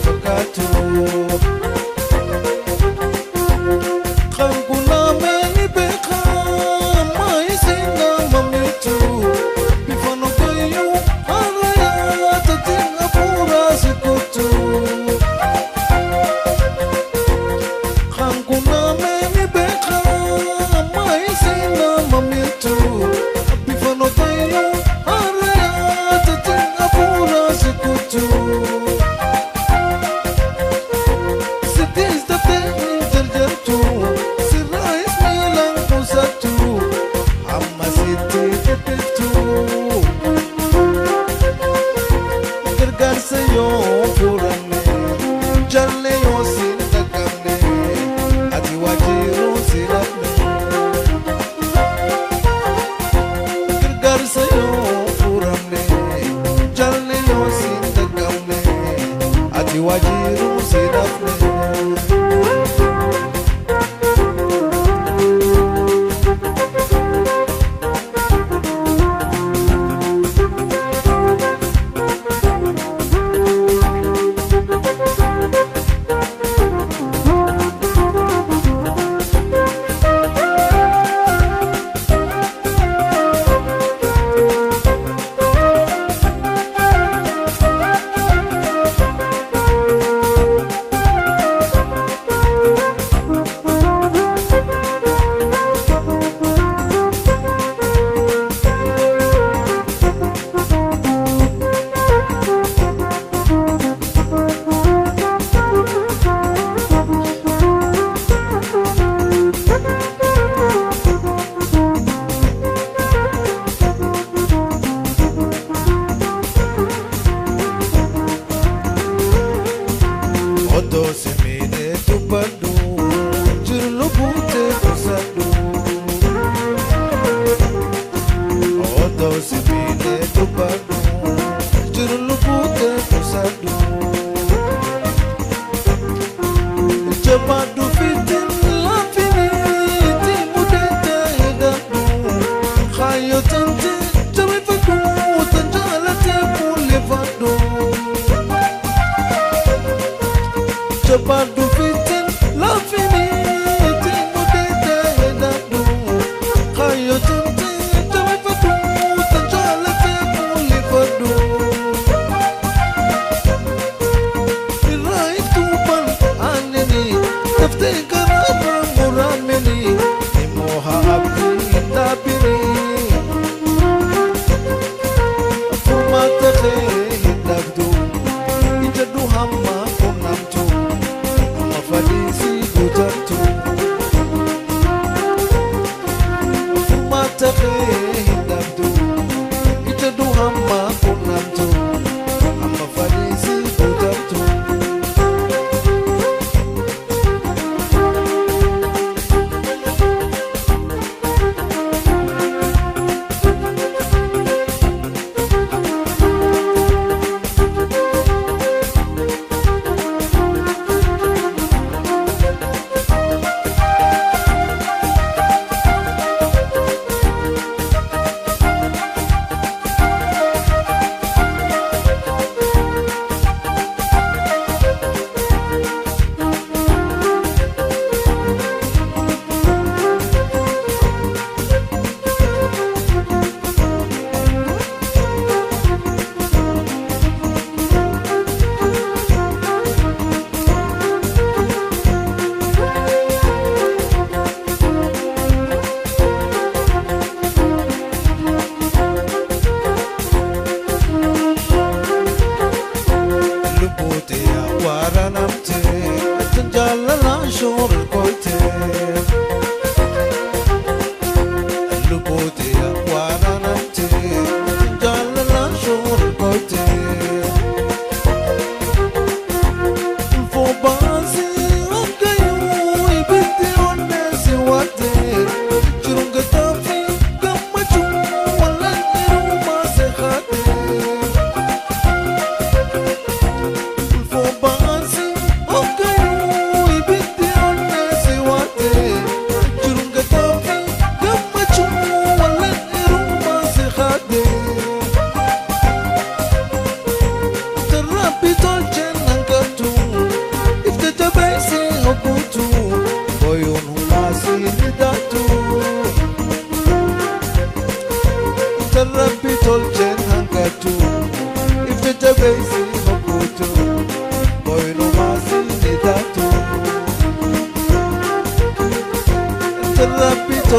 fakkaatu. Kan kunnamee ni beeka maayisee nama miitu bifa nogayyuu haala tatiin hafuura si kutu. Kan kunnamee ni beeka maayisee nama miitu bifa nogayyuu haala tatiin hafuura si kutu. Wajiru sidafne Odo semine tupadu jirlu bute kusadu. Odo semine tupadu jirlu bute kusadu. Jabadu fitin lafini timudete edadu. Khayo tante jawi fadu tanjalate pulevadu. Jabadu fitin lafini timudete edadu. Khayo tante jawi fadu tanjalate pulevadu. Iraitu ban aneni tafte karama murameni imoha abdi tabiri. Fumata khe hidabdu ijadu hamma kunamtu mafadisi gujartu. Fumata khe hidabdu ijadu hamma kunamtu mafadisi gujartu. Lubote awara namte tanjalala shor koite. Lubote awara namte tanjalala shor koite. Fobazi okayu ibiti onesi wate chirunga tafi kamachu wala niruma sekhate. Fobazi okayu ibiti onesi wate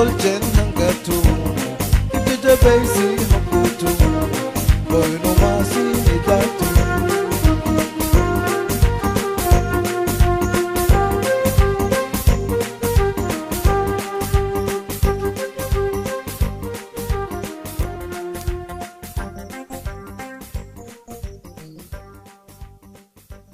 tolche